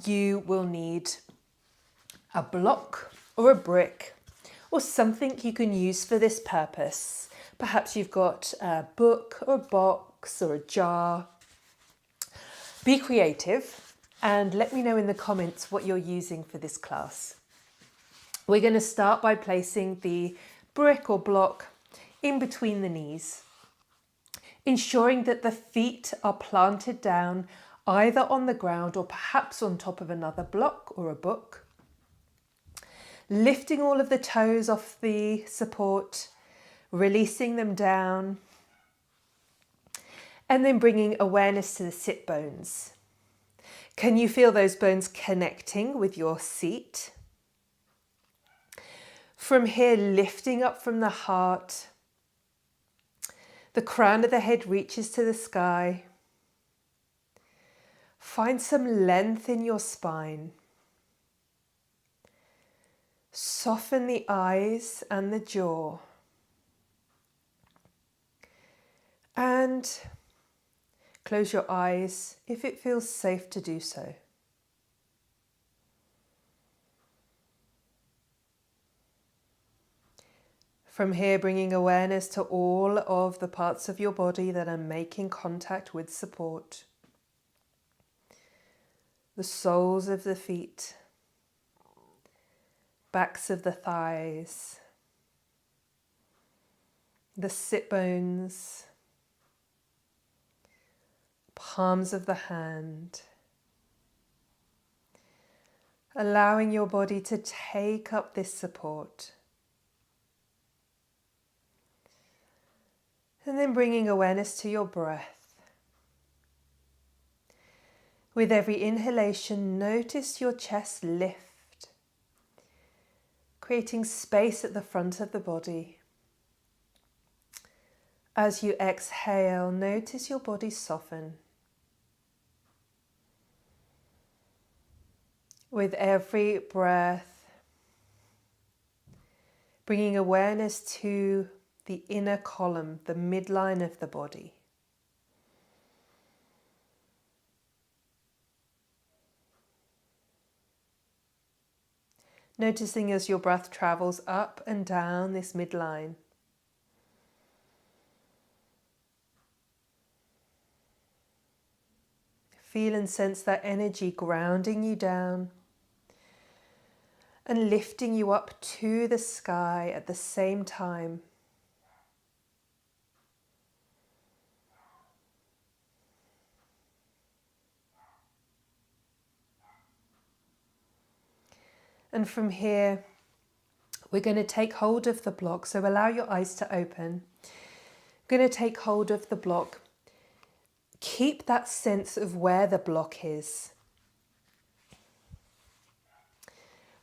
you will need a block or a brick or something you can use for this purpose. Perhaps you've got a book or a box or a jar. Be creative and let me know in the comments what you're using for this class. We're going to start by placing the brick or block in between the knees, ensuring that the feet are planted down either on the ground or perhaps on top of another block or a book. Lifting all of the toes off the support, releasing them down, and then bringing awareness to the sit bones. Can you feel those bones connecting with your seat? From here, lifting up from the heart, the crown of the head reaches to the sky. Find some length in your spine. Soften the eyes and the jaw. And close your eyes if it feels safe to do so. From here, bringing awareness to all of the parts of your body that are making contact with support. The soles of the feet, backs of the thighs, the sit bones, palms of the hand. Allowing your body to take up this support. And then bringing awareness to your breath. With every inhalation, notice your chest lift, creating space at the front of the body. As you exhale, notice your body soften. With every breath, bringing awareness to the inner column, the midline of the body. Noticing as your breath travels up and down this midline. Feel and sense that energy grounding you down and lifting you up to the sky at the same time. And from here, we're going to take hold of the block. So allow your eyes to open. We're going to take hold of the block. Keep that sense of where the block is.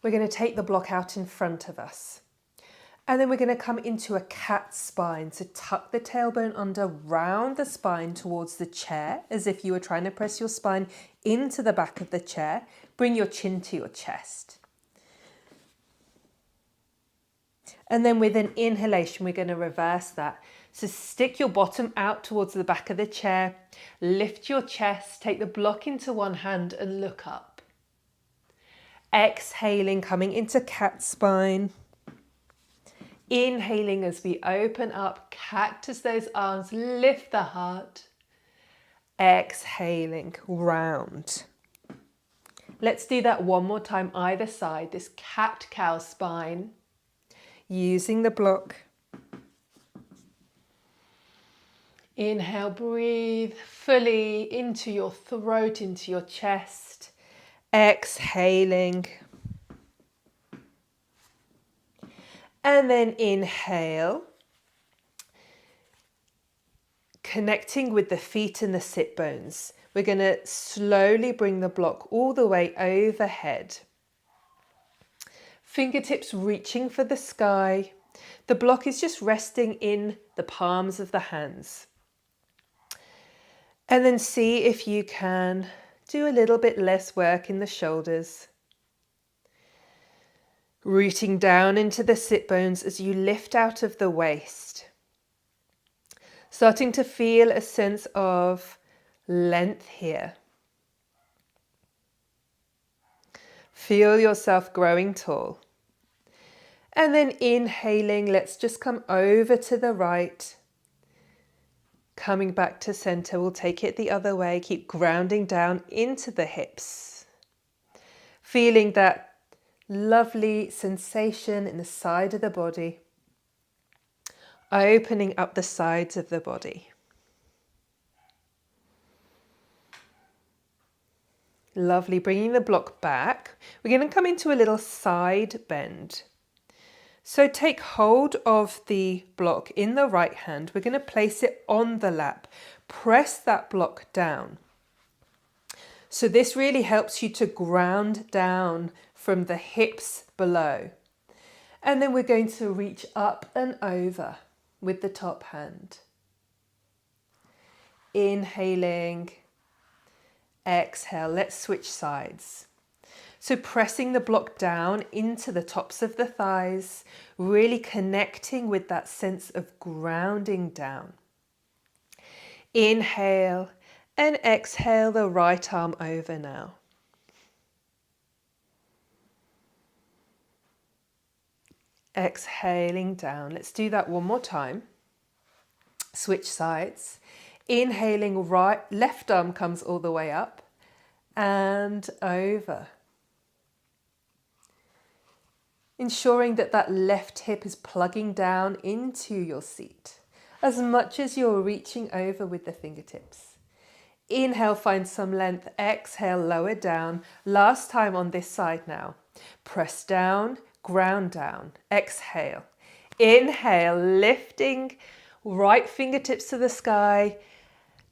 We're going to take the block out in front of us. And then we're going to come into a cat spine. So tuck the tailbone under, round the spine towards the chair, as if you were trying to press your spine into the back of the chair. Bring your chin to your chest. And then with an inhalation, we're going to reverse that. So stick your bottom out towards the back of the chair, lift your chest, take the block into one hand and look up. Exhaling, coming into cat spine. Inhaling as we open up, cactus those arms, lift the heart. Exhaling, round. Let's do that one more time, either side, this cat-cow spine. Using the block. Inhale, breathe fully into your throat, into your chest. Exhaling. And then inhale. Connecting with the feet and the sit bones. We're going to slowly bring the block all the way overhead. Fingertips reaching for the sky. The block is just resting in the palms of the hands. And then see if you can do a little bit less work in the shoulders. Rooting down into the sit bones as you lift out of the waist. Starting to feel a sense of length here. Feel yourself growing tall. And then inhaling, let's just come over to the right. Coming back to center, we'll take it the other way. Keep grounding down into the hips. Feeling that lovely sensation in the side of the body. Opening up the sides of the body. Lovely, bringing the block back. We're going to come into a little side bend. So take hold of the block in the right hand. We're going to place it on the lap. Press that block down. So this really helps you to ground down from the hips below. And then we're going to reach up and over with the top hand. Inhaling, exhale. Let's switch sides. So pressing the block down into the tops of the thighs, really connecting with that sense of grounding down. Inhale and exhale the right arm over now. Exhaling down. Let's do that one more time. Switch sides. Inhaling, left arm comes all the way up and over. Ensuring that that left hip is plugging down into your seat as much as you're reaching over with the fingertips. Inhale, find some length. Exhale, lower down. Last time on this side now. Press down, ground down. Exhale. Inhale, lifting right fingertips to the sky.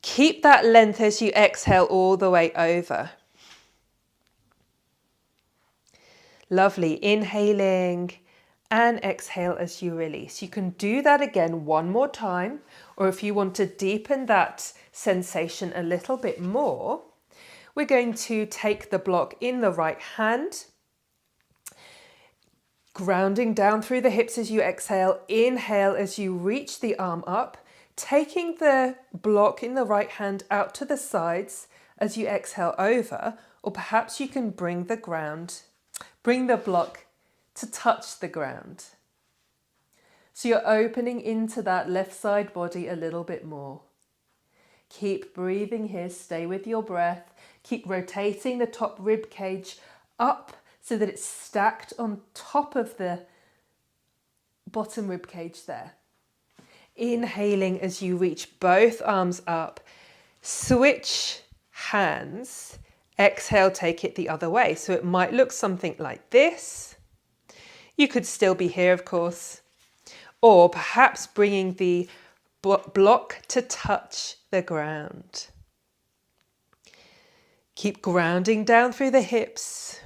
Keep that length as you exhale all the way over. Lovely. Inhaling and exhale as you release. You can do that again one more time, or if you want to deepen that sensation a little bit more, we're going to take the block in the right hand, grounding down through the hips as you exhale. Inhale as you reach the arm up, taking the block in the right hand out to the sides as you exhale over, or perhaps you can bring the block to touch the ground. So you're opening into that left side body a little bit more. Keep breathing here, stay with your breath. Keep rotating the top rib cage up so that it's stacked on top of the bottom rib cage there. Inhaling as you reach both arms up. Switch hands. Exhale, take it the other way. So it might look something like this. You could still be here, of course. Or perhaps bringing the block to touch the ground. Keep grounding down through the hips,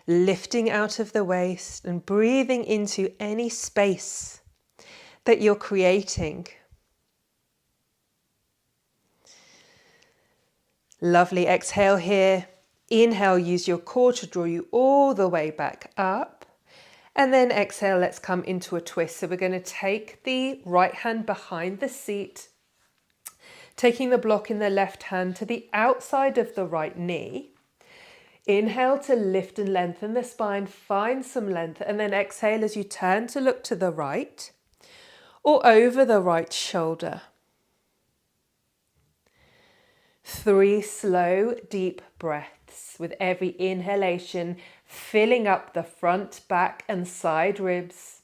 lifting out of the waist and breathing into any space that you're creating. Lovely. Exhale here. Inhale, use your core to draw you all the way back up. And then exhale, let's come into a twist. So we're going to take the right hand behind the seat, taking the block in the left hand to the outside of the right knee. Inhale to lift and lengthen the spine, find some length, and then exhale as you turn to look to the right or over the right shoulder. 3 slow, deep breaths with every inhalation, filling up the front, back, and side ribs,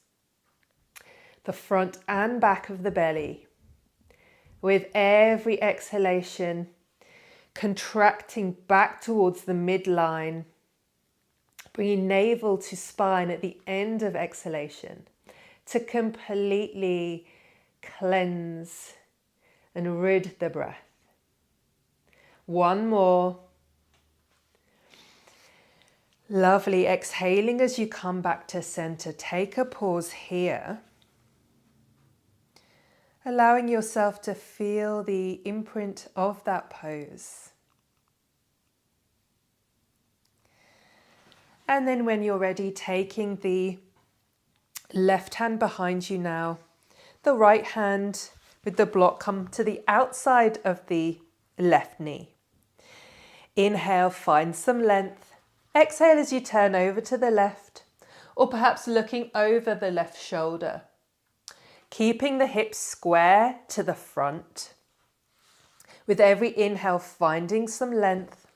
the front and back of the belly. With every exhalation, contracting back towards the midline, bringing navel to spine at the end of exhalation to completely cleanse and rid the breath. One more. Lovely. Exhaling as you come back to center. Take a pause here. Allowing yourself to feel the imprint of that pose. And then when you're ready, taking the left hand behind you now, the right hand with the block come to the outside of the left knee. Inhale, find some length. Exhale as you turn over to the left, or perhaps looking over the left shoulder. Keeping the hips square to the front. With every inhale, finding some length.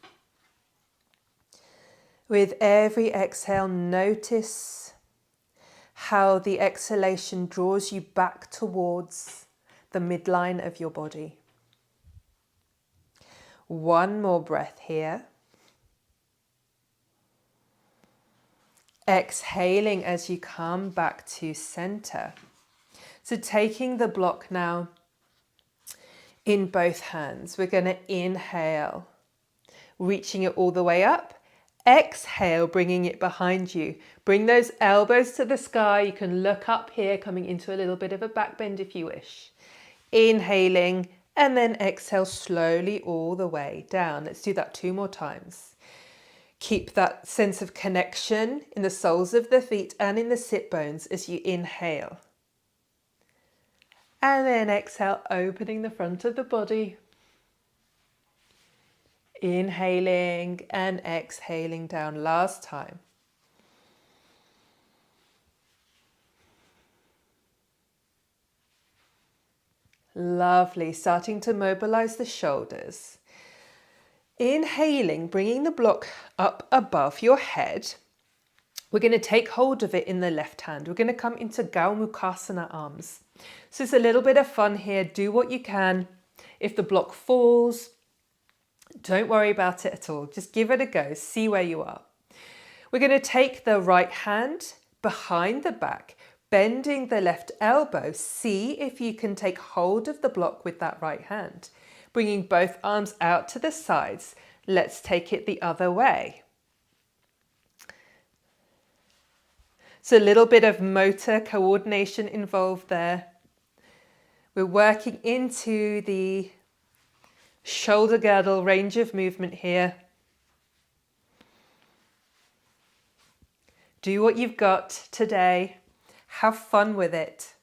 With every exhale, notice how the exhalation draws you back towards the midline of your body. One more breath here. Exhaling as you come back to center. So taking the block now in both hands, we're going to inhale, reaching it all the way up. Exhale, bringing it behind you. Bring those elbows to the sky. You can look up here, coming into a little bit of a back bend if you wish. Inhaling, and then exhale slowly all the way down. Let's do that 2 more times. Keep that sense of connection in the soles of the feet and in the sit bones as you inhale. And then exhale, opening the front of the body. Inhaling and exhaling down. Last time. Lovely. Starting to mobilize the shoulders. Inhaling, bringing the block up above your head. We're going to take hold of it in the left hand. We're going to come into Gaumukasana arms. So it's a little bit of fun here. Do what you can. If the block falls, don't worry about it at all. Just give it a go. See where you are. We're going to take the right hand behind the back, bending the left elbow. See if you can take hold of the block with that right hand. Bringing both arms out to the sides. Let's take it the other way. So a little bit of motor coordination involved there. We're working into the shoulder girdle range of movement here. Do what you've got today. Have fun with it.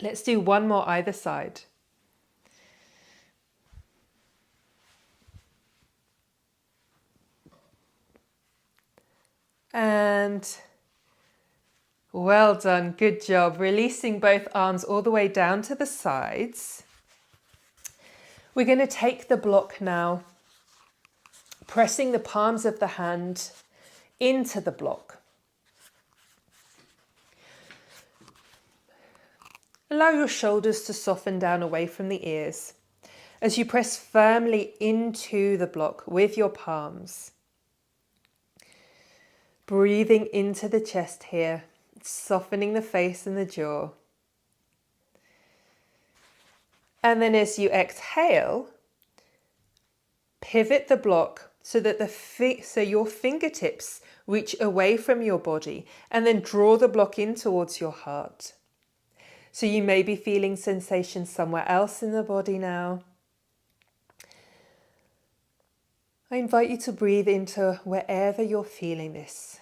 Let's do 1 more either side. And well done, good job. Releasing both arms all the way down to the sides. We're going to take the block now, pressing the palms of the hand into the block. Allow your shoulders to soften down away from the ears as you press firmly into the block with your palms. Breathing into the chest here, softening the face and the jaw. And then as you exhale, pivot the block so that your fingertips reach away from your body, and then draw the block in towards your heart. So you may be feeling sensations somewhere else in the body now. I invite you to breathe into wherever you're feeling this.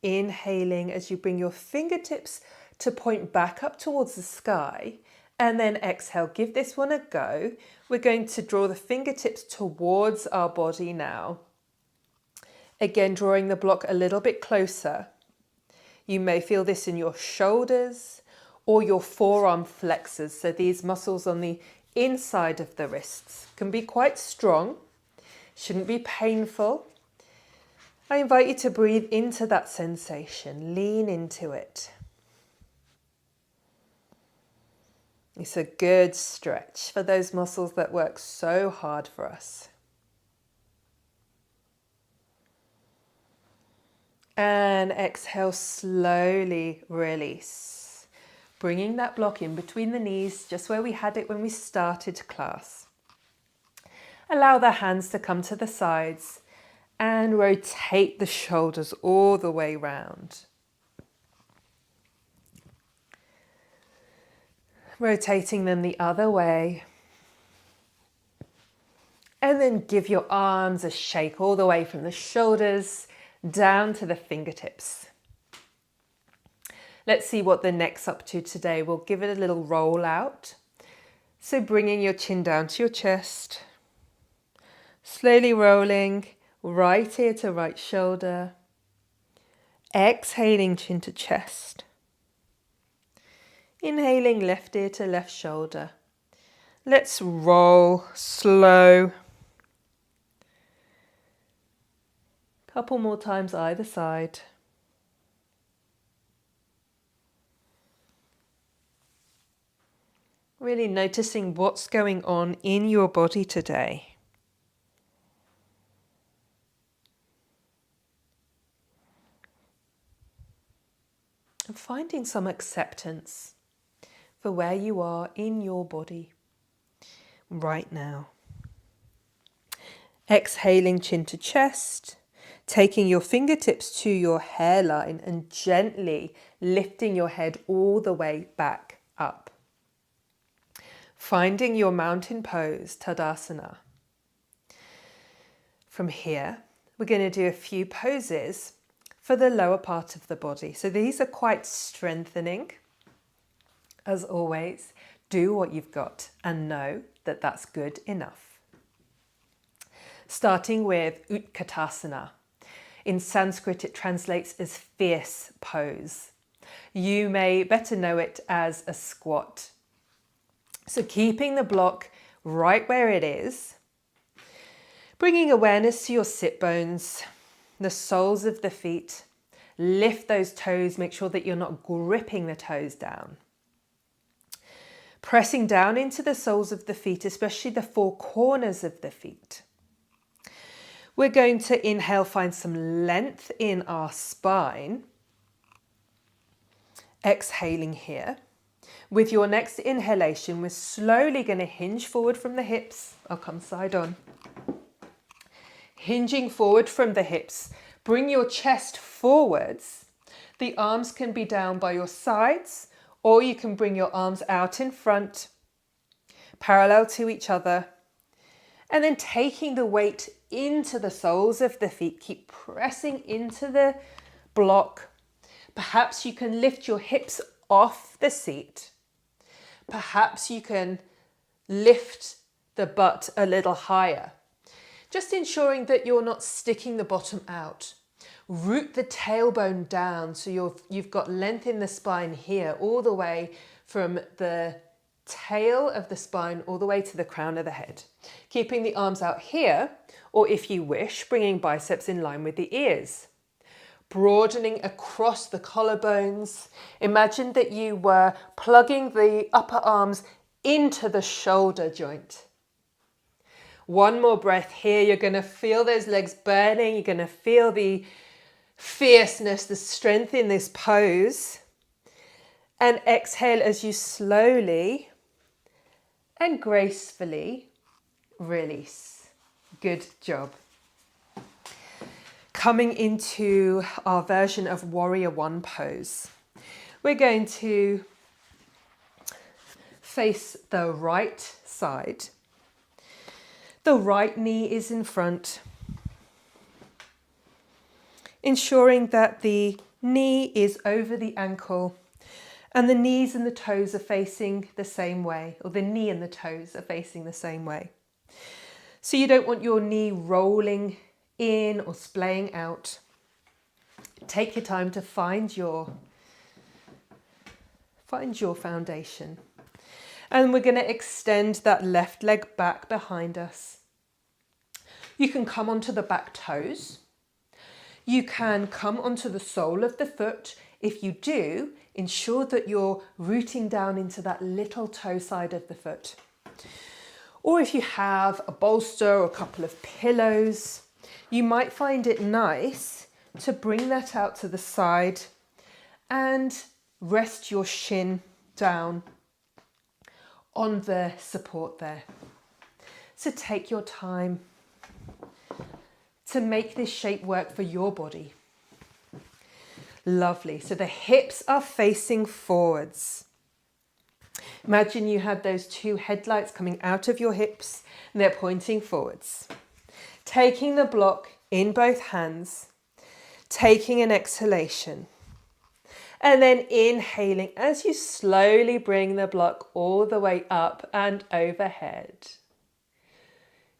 Inhaling as you bring your fingertips to point back up towards the sky, and then exhale. Give this one a go. We're going to draw the fingertips towards our body now. Again, drawing the block a little bit closer. You may feel this in your shoulders or your forearm flexors. So these muscles on the inside of the wrists can be quite strong, shouldn't be painful. I invite you to breathe into that sensation, lean into it. It's a good stretch for those muscles that work so hard for us. And exhale, slowly release. Bringing that block in between the knees, just where we had it when we started class. Allow the hands to come to the sides and rotate the shoulders all the way round. Rotating them the other way. And then give your arms a shake all the way from the shoulders down to the fingertips. Let's see what the neck's up to today. We'll give it a little roll out. So bringing your chin down to your chest, slowly rolling right ear to right shoulder, exhaling chin to chest, inhaling left ear to left shoulder. Let's roll slow. Couple more times either side. Really noticing what's going on in your body today. And finding some acceptance for where you are in your body right now. Exhaling chin to chest, taking your fingertips to your hairline and gently lifting your head all the way back up. Finding your mountain pose, Tadasana. From here, we're going to do a few poses for the lower part of the body. So these are quite strengthening. As always, do what you've got and know that that's good enough. Starting with Utkatasana. In Sanskrit, it translates as fierce pose. You may better know it as a squat. So keeping the block right where it is, bringing awareness to your sit bones, the soles of the feet. Lift those toes, make sure that you're not gripping the toes down. Pressing down into the soles of the feet, especially the four corners of the feet. We're going to inhale, find some length in our spine. Exhaling here. With your next inhalation, we're slowly going to hinge forward from the hips. I'll come side on. Hinging forward from the hips. Bring your chest forwards. The arms can be down by your sides, or you can bring your arms out in front, parallel to each other. And then taking the weight into the soles of the feet. Keep pressing into the block. Perhaps you can lift your hips off the seat. Perhaps you can lift the butt a little higher. Just ensuring that you're not sticking the bottom out. Root the tailbone down so you've got length in the spine here, all the way from the tail of the spine all the way to the crown of the head. Keeping the arms out here, or if you wish, bringing biceps in line with the ears. Broadening across the collarbones. Imagine that you were plugging the upper arms into the shoulder joint. One more breath here. You're going to feel those legs burning. You're going to feel the fierceness, the strength in this pose. And exhale as you slowly and gracefully release. Good job. Coming into our version of Warrior One pose. We're going to face the right side. The right knee is in front, ensuring that the knee is over the ankle and the knees and the toes are facing the same way, or the knee and the toes are facing the same way. So you don't want your knee rolling in or splaying out. Take your time to find your foundation. And we're going to extend that left leg back behind us. You can come onto the back toes. You can come onto the sole of the foot. If you do, ensure that you're rooting down into that little toe side of the foot. Or if you have a bolster or a couple of pillows, you might find it nice to bring that out to the side and rest your shin down on the support there. So take your time to make this shape work for your body. Lovely. So the hips are facing forwards. Imagine you had those two headlights coming out of your hips and they're pointing forwards. Taking the block in both hands, taking an exhalation. And then inhaling as you slowly bring the block all the way up and overhead.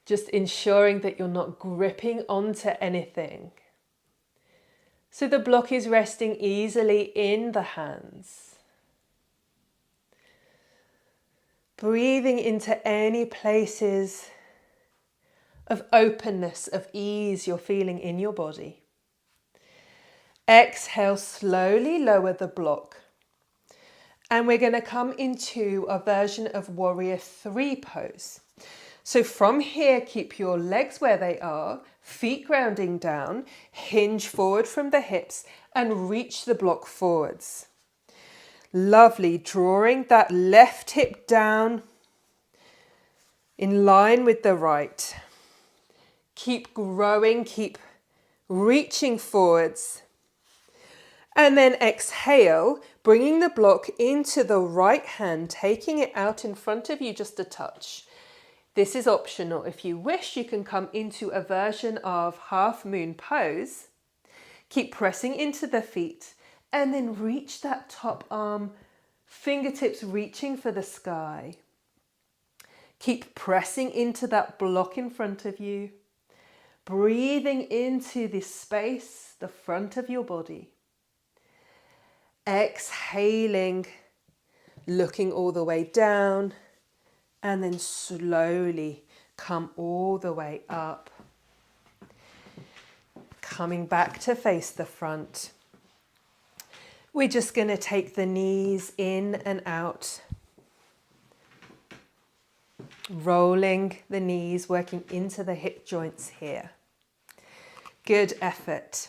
Just ensuring that you're not gripping onto anything. So the block is resting easily in the hands. Breathing into any places of openness, of ease you're feeling in your body. Exhale, slowly lower the block. And we're going to come into a version of Warrior 3 pose. So from here, keep your legs where they are, feet grounding down, hinge forward from the hips and reach the block forwards. Lovely, drawing that left hip down in line with the right. Keep growing, keep reaching forwards. And then exhale, bringing the block into the right hand, taking it out in front of you just a touch. This is optional. If you wish, you can come into a version of half moon pose. Keep pressing into the feet and then reach that top arm, fingertips reaching for the sky. Keep pressing into that block in front of you, breathing into this space, the front of your body. Exhaling, looking all the way down, and then slowly come all the way up. Coming back to face the front. We're just going to take the knees in and out. Rolling the knees, working into the hip joints here. Good effort.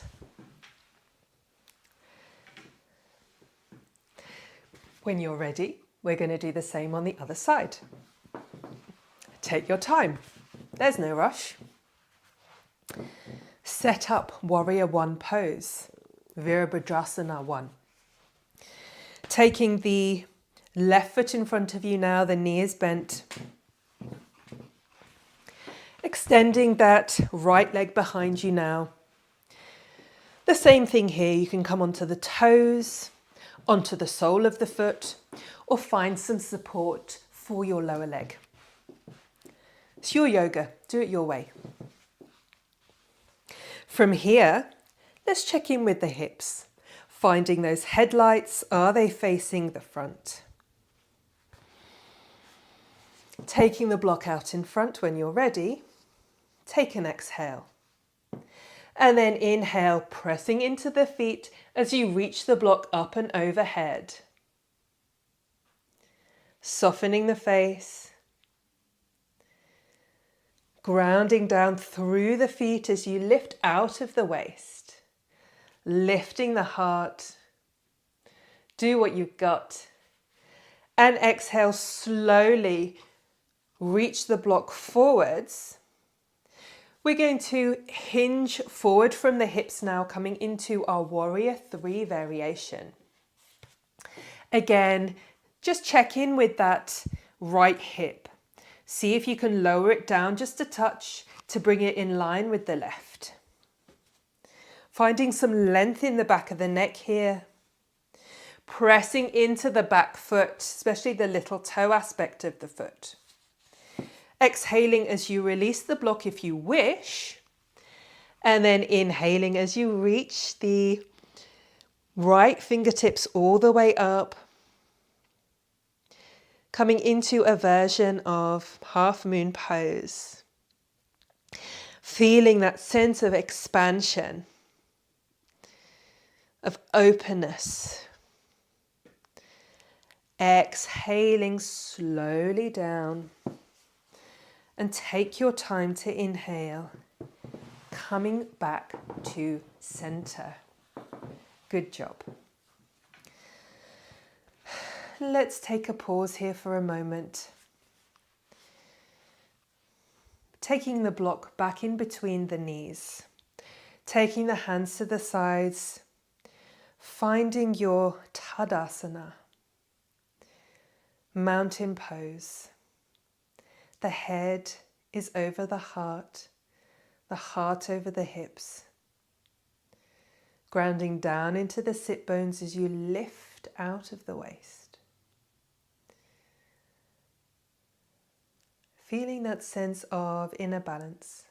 When you're ready, we're going to do the same on the other side. Take your time. There's no rush. Set up Warrior 1 pose, Virabhadrasana 1. Taking the left foot in front of you now, the knee is bent. Extending that right leg behind you now. The same thing here, you can come onto the toes, onto the sole of the foot, or find some support for your lower leg. It's your yoga, do it your way. From here, let's check in with the hips. Finding those headlights, are they facing the front? Taking the block out in front when you're ready, take an exhale. And then inhale, pressing into the feet as you reach the block up and overhead. Softening the face. Grounding down through the feet as you lift out of the waist. Lifting the heart. Do what you've got. And exhale, slowly reach the block forwards. We're going to hinge forward from the hips now, coming into our Warrior 3 variation. Again, just check in with that right hip. See if you can lower it down just a touch to bring it in line with the left. Finding some length in the back of the neck here. Pressing into the back foot, especially the little toe aspect of the foot. Exhaling as you release the block if you wish. And then inhaling as you reach the right fingertips all the way up. Coming into a version of half moon pose. Feeling that sense of expansion, of openness. Exhaling slowly down. And take your time to inhale, coming back to center. Good job. Let's take a pause here for a moment. Taking the block back in between the knees. Taking the hands to the sides. Finding your Tadasana. Mountain pose. The head is over the heart over the hips. grounding down into the sit bones as you lift out of the waist. Feeling that sense of inner balance.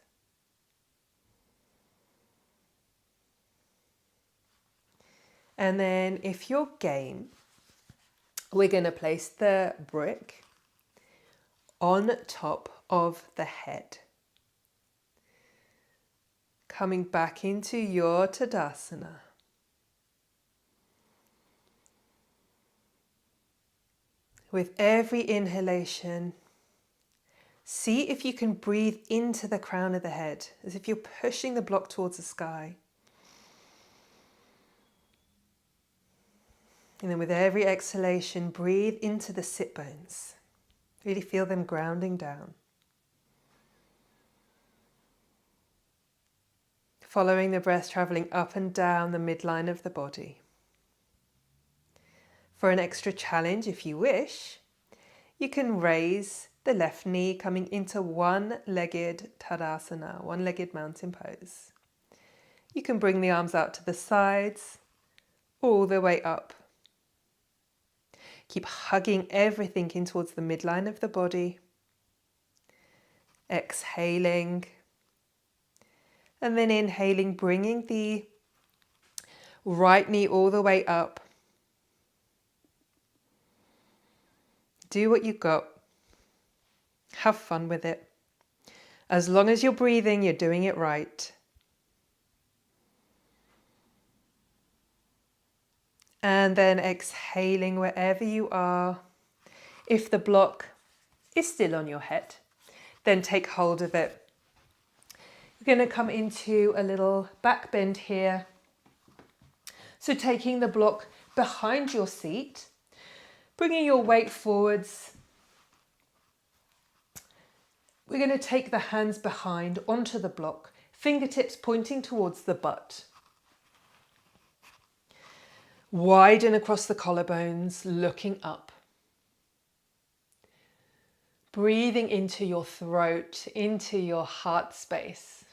And then if you're game, we're going to place the brick on top of the head. Coming back into your Tadasana. With every inhalation, see if you can breathe into the crown of the head, as if you're pushing the block towards the sky. And then with every exhalation, breathe into the sit bones. Really feel them grounding down. Following the breath, traveling up and down the midline of the body. For an extra challenge, if you wish, you can raise the left knee coming into one-legged Tadasana, one-legged mountain pose. You can bring the arms out to the sides, all the way up. Keep hugging everything in towards the midline of the body. Exhaling. And then inhaling, bringing the right knee all the way up. Do what you got. Have fun with it. As long as you're breathing, you're doing it right. And then exhaling wherever you are. If the block is still on your head, then take hold of it. You're going to come into a little back bend here. So taking the block behind your seat, bringing your weight forwards. We're going to take the hands behind onto the block, fingertips pointing towards the butt. Widen across the collarbones, looking up. Breathing into your throat, into your heart space.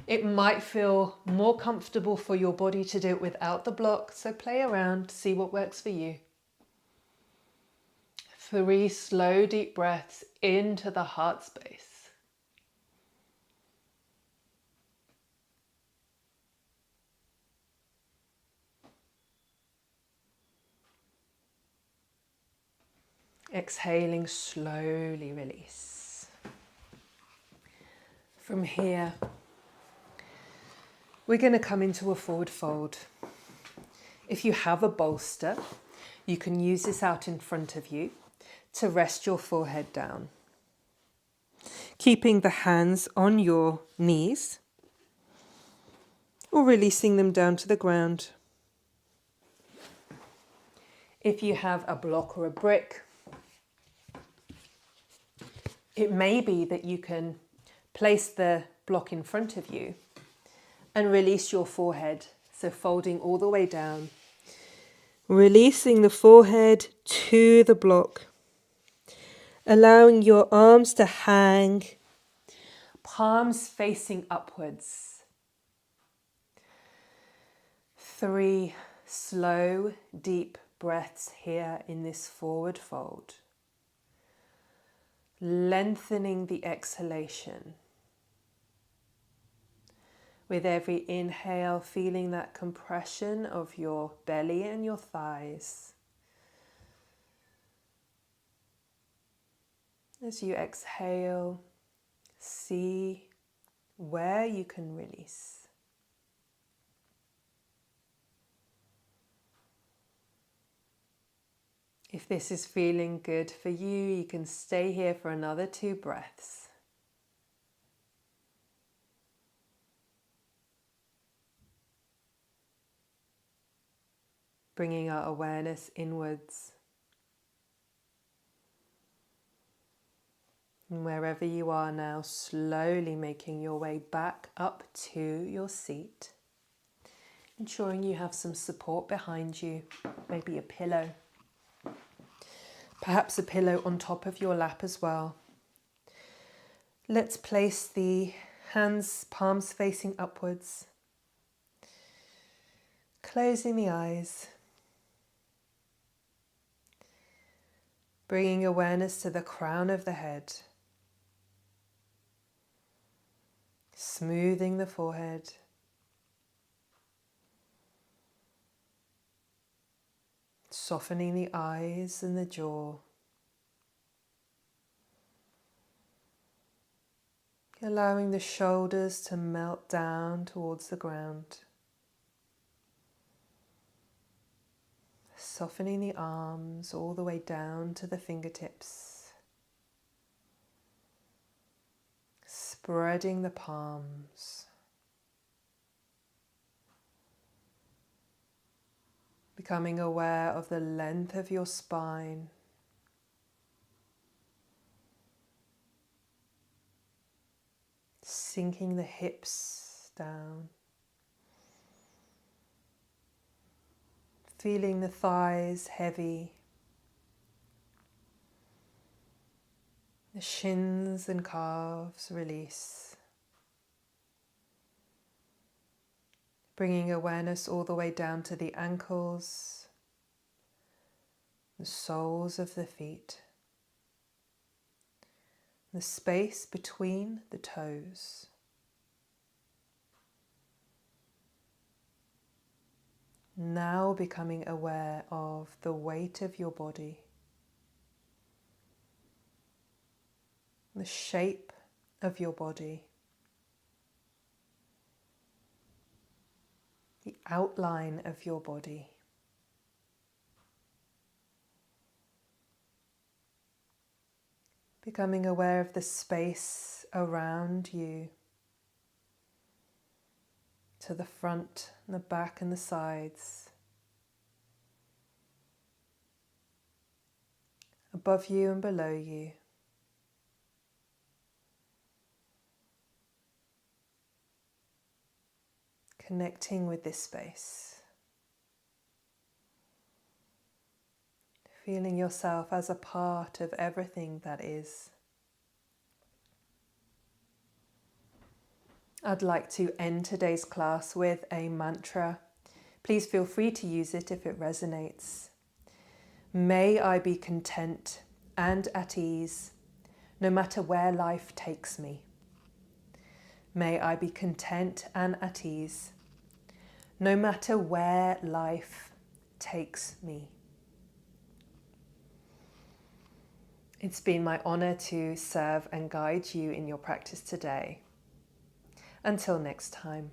It might feel more comfortable for your body to do it without the block, so play around, see what works for you. 3 slow, deep breaths into the heart space. Exhaling, slowly release. From here, we're going to come into a forward fold. If you have a bolster, you can use this out in front of you to rest your forehead down. Keeping the hands on your knees or releasing them down to the ground. If you have a block or a brick, it may be that you can place the block in front of you and release your forehead, so folding all the way down. Releasing the forehead to the block. Allowing your arms to hang, palms facing upwards. 3 slow, deep breaths here in this forward fold. Lengthening the exhalation. With every inhale, feeling that compression of your belly and your thighs. As you exhale, see where you can release. If this is feeling good for you, you can stay here for another 2 breaths. Bringing our awareness inwards. And wherever you are now, slowly making your way back up to your seat. Ensuring you have some support behind you, maybe a pillow. Perhaps a pillow on top of your lap as well. Let's place the hands, palms facing upwards. Closing the eyes, bringing awareness to the crown of the head, smoothing the forehead, softening the eyes and the jaw, allowing the shoulders to melt down towards the ground, softening the arms all the way down to the fingertips, spreading the palms, becoming aware of the length of your spine, sinking the hips down, feeling the thighs heavy, the shins and calves release, bringing awareness all the way down to the ankles, the soles of the feet, the space between the toes. Now becoming aware of the weight of your body, the shape of your body, the outline of your body. Becoming aware of the space around you, to the front and the back and the sides, above you and below you. Connecting with this space. Feeling yourself as a part of everything that is. I'd like to end today's class with a mantra. Please feel free to use it if it resonates. May I be content and at ease, no matter where life takes me. May I be content and at ease, no matter where life takes me. It's been my honor to serve and guide you in your practice today. Until next time.